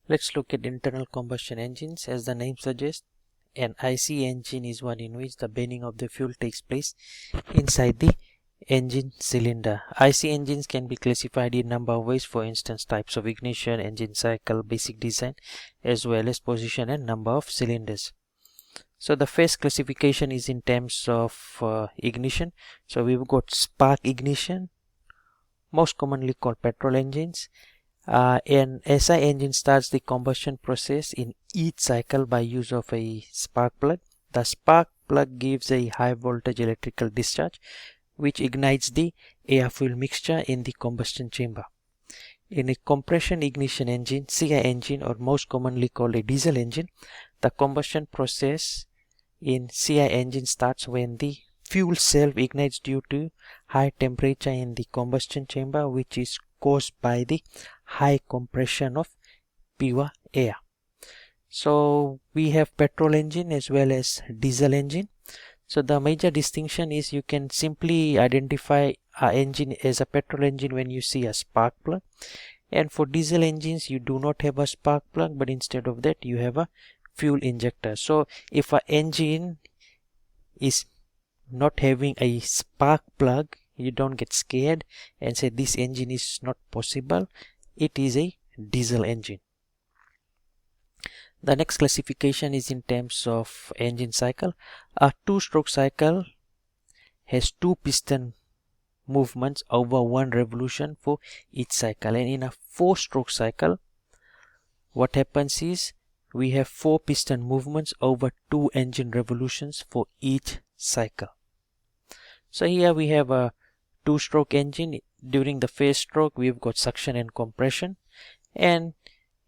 Let's look at internal combustion engines. As the name suggests, an IC engine is one in which the burning of the fuel takes place inside the engine cylinder. IC engines can be classified in a number of ways, for instance types of ignition, engine cycle, basic design, as well as position and number of cylinders. So the first classification is in terms of ignition. So we've got spark ignition, most commonly called petrol engines. An SI engine starts the combustion process in each cycle by use of a spark plug. The spark plug gives a high voltage electrical discharge which ignites the air-fuel mixture in the combustion chamber. In a compression ignition engine, CI engine, or most commonly called a diesel engine, the combustion process in CI engine starts when the fuel self ignites due to high temperature in the combustion chamber, which is caused by the high compression of pure air. So we have petrol engine as well as diesel engine. So the major distinction is you can simply identify an engine as a petrol engine when you see a spark plug, and for diesel engines you do not have a spark plug, but instead of that you have a fuel injector. So if an engine is not having a spark plug, you don't get scared and say this engine is not possible. It is a diesel engine. The next classification is in terms of engine cycle. A two-stroke cycle has two piston movements over one revolution for each cycle, and in a four-stroke cycle what happens is we have four piston movements over two engine revolutions for each cycle. So here we have a two-stroke engine. During the first stroke we've got suction and compression, and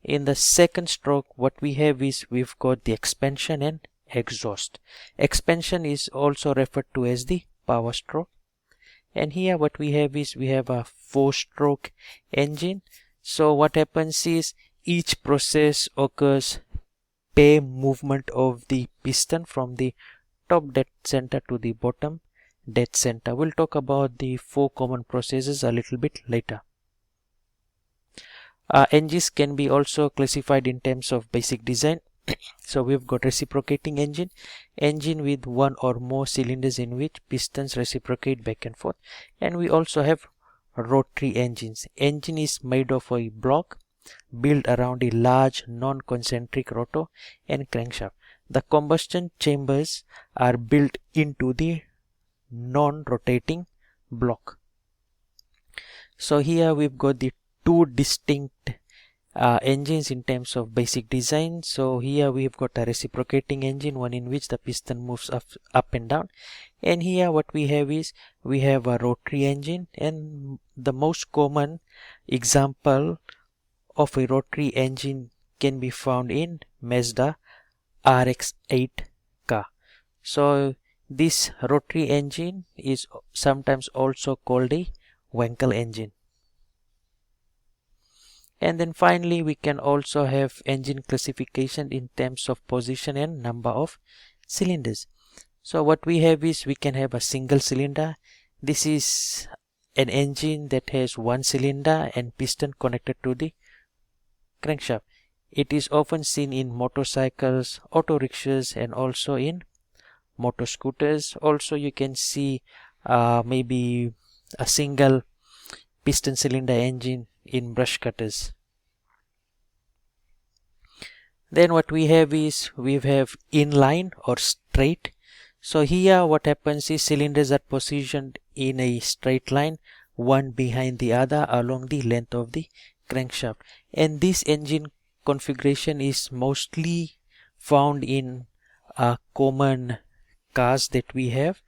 in the second stroke what we have is we've got the expansion and exhaust. Expansion is also referred to as the power stroke, and here what we have is we have a four-stroke engine. So what happens is each process occurs pair movement of the piston from the top dead center to the bottom dead center. We'll talk about the four common processes a little bit later. Engines can be also classified in terms of basic design. So we've got reciprocating engine with one or more cylinders in which pistons reciprocate back and forth, and we also have rotary engines. Engine is made of a block built around a large non-concentric rotor and crankshaft. The combustion chambers are built into the non-rotating block. So here we've got the two distinct engines in terms of basic design. So here we've got a reciprocating engine, one in which the piston moves up and down, and here what we have is we have a rotary engine, and the most common example of a rotary engine can be found in Mazda RX-8 car. So this rotary engine is sometimes also called a Wankel engine. And then finally we can also have engine classification in terms of position and number of cylinders. So what we have is we can have a single cylinder. This is an engine that has one cylinder and piston connected to the crankshaft. It is often seen in motorcycles, auto rickshaws, and also in motor scooters. Also you can see maybe a single piston cylinder engine in brush cutters. Then what we have is we have inline or straight. So here what happens is cylinders are positioned in a straight line, one behind the other along the length of the crankshaft, and this engine configuration is mostly found in common cars that we have.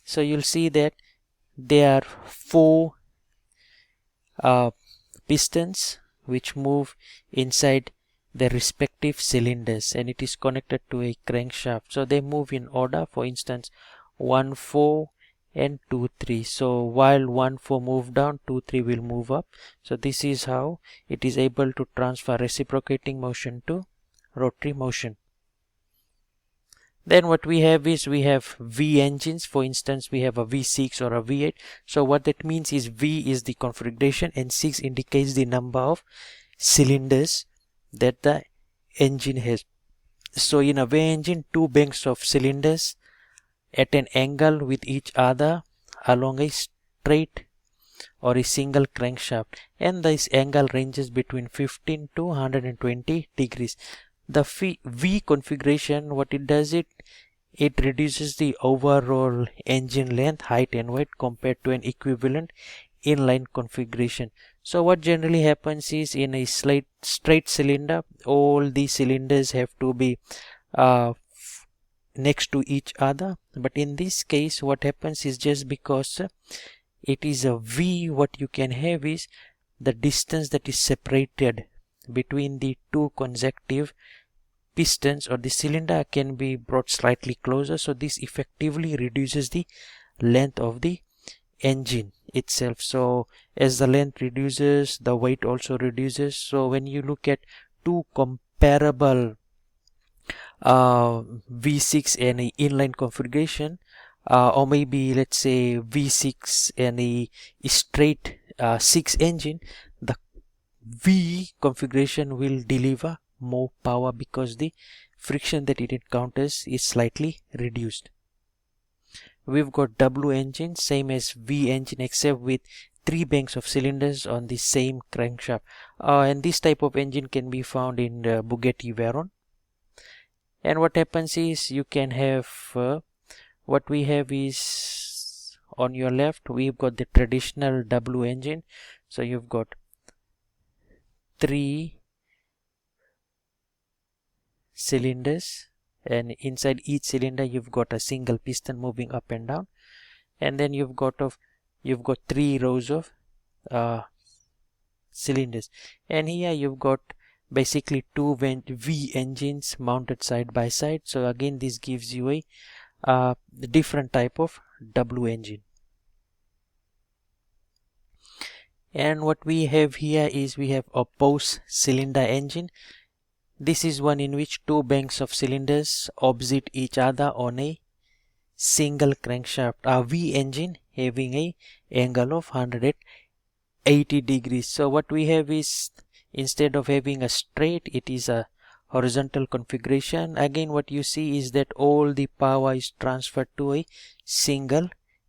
So you'll see that there are four pistons which move inside their respective cylinders, and it is connected to a crankshaft. So they move in order, for instance 1, 4 and 2, 3. So while 1, 4 move down, 2, 3 will move up. So this is how it is able to transfer reciprocating motion to rotary motion. Then what we have is we have V engines. For instance, we have a V6 or a V8. So what that means is V is the configuration and 6 indicates the number of cylinders that the engine has. So in a V engine, two banks of cylinders at an angle with each other along a straight or a single crankshaft, and this angle ranges between 15 to 120 degrees. The V configuration, what it does, it reduces the overall engine length, height and weight compared to an equivalent inline configuration. So what generally happens is, in a straight cylinder, all the cylinders have to be next to each other, but in this case what happens is, just because it is a V, what you can have is the distance that is separated between the two consecutive pistons or the cylinder can be brought slightly closer. So this effectively reduces the length of the engine itself. So as the length reduces, the weight also reduces. So when you look at two comparable V6 and a inline configuration, or maybe let's say V6 and a straight 6 engine, the V configuration will deliver more power because the friction that it encounters is slightly reduced. We've got W engine, same as V engine, except with 3 banks of cylinders on the same crankshaft, and this type of engine can be found in the Bugatti Veyron. And what happens is, you can have what we have is, on your left we've got the traditional W engine. So you've got 3 cylinders, and inside each cylinder you've got a single piston moving up and down, and then you've got 3 rows of cylinders, and here you've got basically 2 V engines mounted side by side. So again, this gives you a different type of W engine. And what we have here is, we have a Bose cylinder engine. This is one in which 2 banks of cylinders opposite each other on a single crankshaft. A V engine having a angle of 180 degrees. So what we have is, instead of having a straight, it is a horizontal configuration. Again, what you see is that all the power is transferred to a single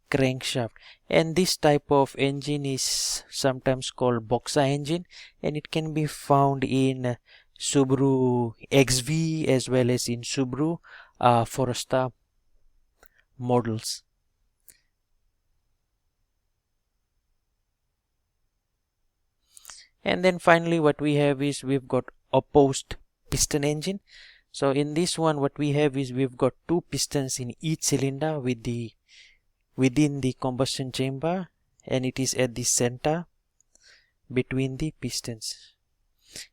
crankshaft, and this type of engine is sometimes called boxer engine, and it can be found in Subaru XV as well as in Subaru Forester models. And then finally what we have is, we've got opposed piston engine. So in this one, what we have is, we've got 2 pistons in each cylinder within the combustion chamber, and it is at the center between the pistons.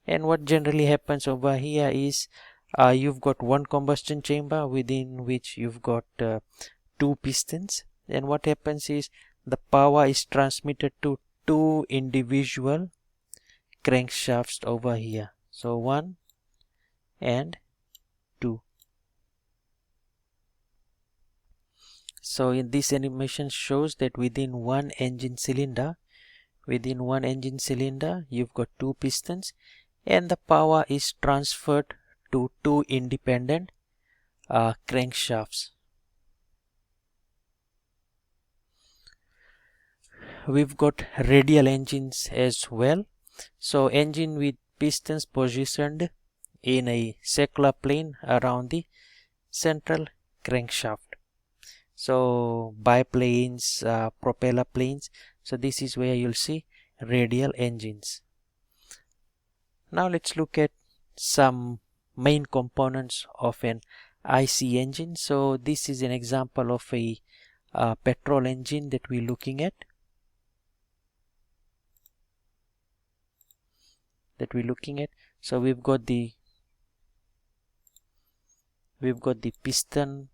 And what generally happens over here is, you've got one combustion chamber within which you've got 2 pistons, and what happens is, the power is transmitted to 2 individual crankshafts over here. So 1 and 2. So in this animation shows that within one engine cylinder you've got 2 pistons, and the power is transferred to 2 independent crankshafts. We've got radial engines as well. So engine with pistons positioned in a circular plane around the central crankshaft. So biplanes, propeller planes. So this is where you'll see radial engines. Now let's look at some main components of an IC engine. So this is an example of a petrol engine that we're looking at. So we've got the piston,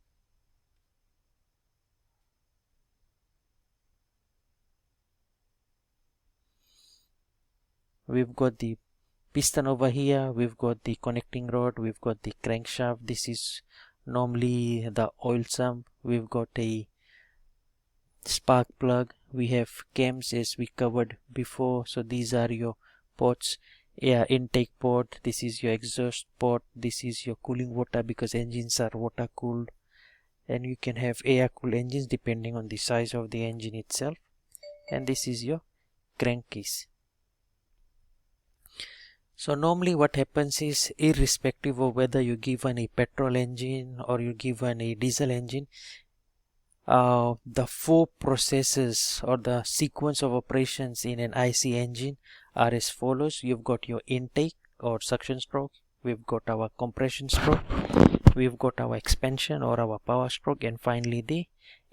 over here, we've got the connecting rod, we've got the crankshaft. This is normally the oil sump. We've got a spark plug, we have cams as we covered before. So these are your ports, air intake port, this is your exhaust port, this is your cooling water because engines are water cooled, and you can have air cooled engines depending on the size of the engine itself, and this is your crankcase. So normally what happens is, irrespective of whether you're given a petrol engine or you're given a diesel engine, the 4 processes or the sequence of operations in an IC engine are as follows. You've got your intake or suction stroke, we've got our compression stroke, we've got our expansion or our power stroke, and finally the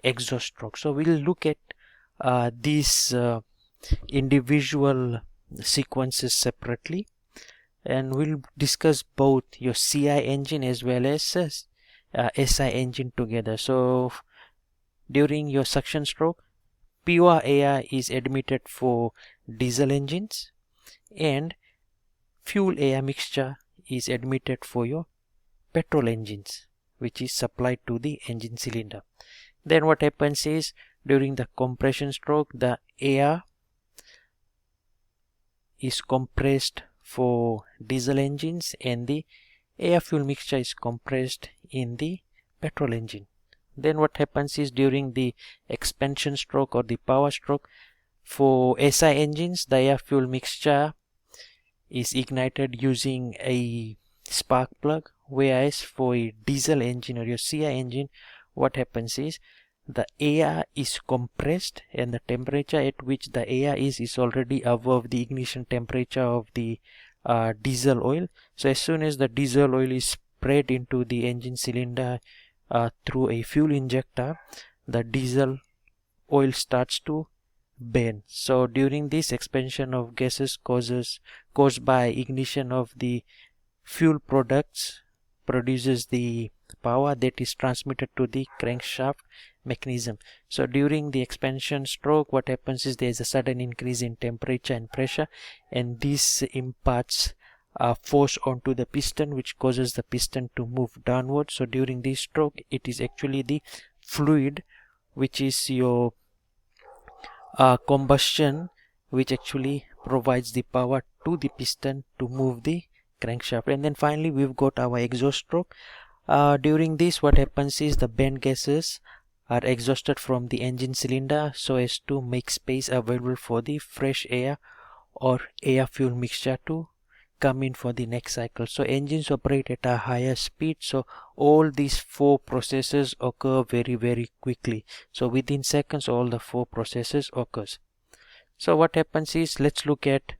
exhaust stroke. So we'll look at these individual sequences separately, and we'll discuss both your CI engine as well as SI engine together. So during your suction stroke, pure air is admitted for diesel engines and fuel air mixture is admitted for your petrol engines, which is supplied to the engine cylinder. Then what happens is, during the compression stroke, the air is compressed for diesel engines and the air fuel mixture is compressed in the petrol engine. Then what happens is, during the expansion stroke or the power stroke, for SI engines, the air fuel mixture is ignited using a spark plug, whereas for a diesel engine or your CI engine, what happens is the air is compressed and the temperature at which the air is already above the ignition temperature of the diesel oil. So as soon as the diesel oil is spread into the engine cylinder through a fuel injector, the diesel oil starts to burn. So during this, expansion of gases caused by ignition of the fuel products produces the power that is transmitted to the crankshaft mechanism. So during the expansion stroke, what happens is there is a sudden increase in temperature and pressure, and this imparts force onto the piston, which causes the piston to move downward. So during this stroke, it is actually the fluid, which is your combustion, which actually provides the power to the piston to move the crankshaft. And then finally we've got our exhaust stroke. During this, what happens is the burn gases are exhausted from the engine cylinder so as to make space available for the fresh air or air fuel mixture to come in for the next cycle. So engines operate at a higher speed, so all these 4 processes occur very quickly. So within seconds all the 4 processes occurs. So what happens is, let's look at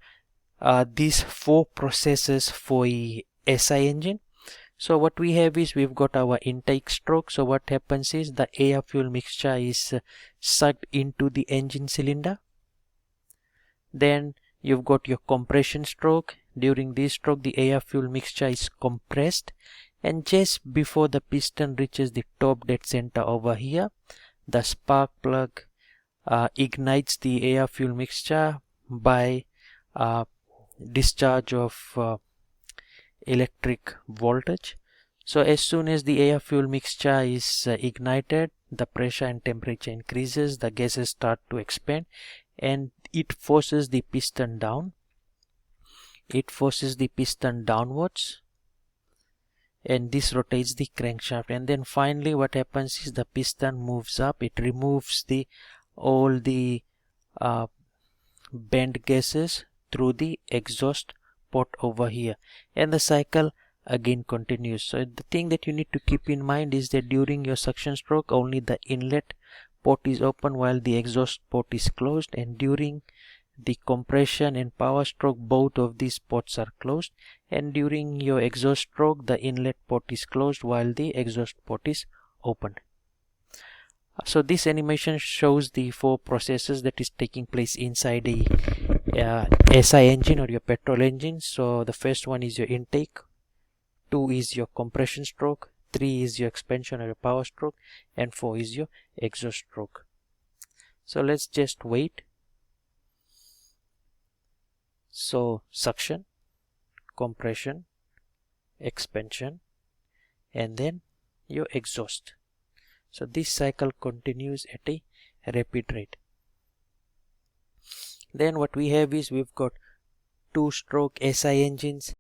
these 4 processes for a SI engine. So what we have is, we've got our intake stroke. So what happens is, the air fuel mixture is sucked into the engine cylinder. Then you've got your compression stroke. During this stroke, the air fuel mixture is compressed, and just before the piston reaches the top dead center over here, the spark plug ignites the air fuel mixture by discharge of electric voltage. So as soon as the air fuel mixture is ignited, the pressure and temperature increases, the gases start to expand, and it forces the piston down. It forces the piston downwards, and this rotates the crankshaft. And then finally what happens is, the piston moves up. It removes all the bent gases through the exhaust port over here, and the cycle again continues. So the thing that you need to keep in mind is that during your suction stroke, only the inlet port is open while the exhaust port is closed, and during the compression and power stroke, both of these ports are closed, and during your exhaust stroke, the inlet port is closed while the exhaust port is open. So this animation shows the 4 processes that is taking place inside a SI engine or your petrol engine. So the first one is your intake, 2 is your compression stroke, 3 is your expansion or your power stroke, and 4 is your exhaust stroke. So let's just wait. So suction, compression, expansion, and then your exhaust. So this cycle continues at a rapid rate. Then what we have is, we've got two-stroke SI engines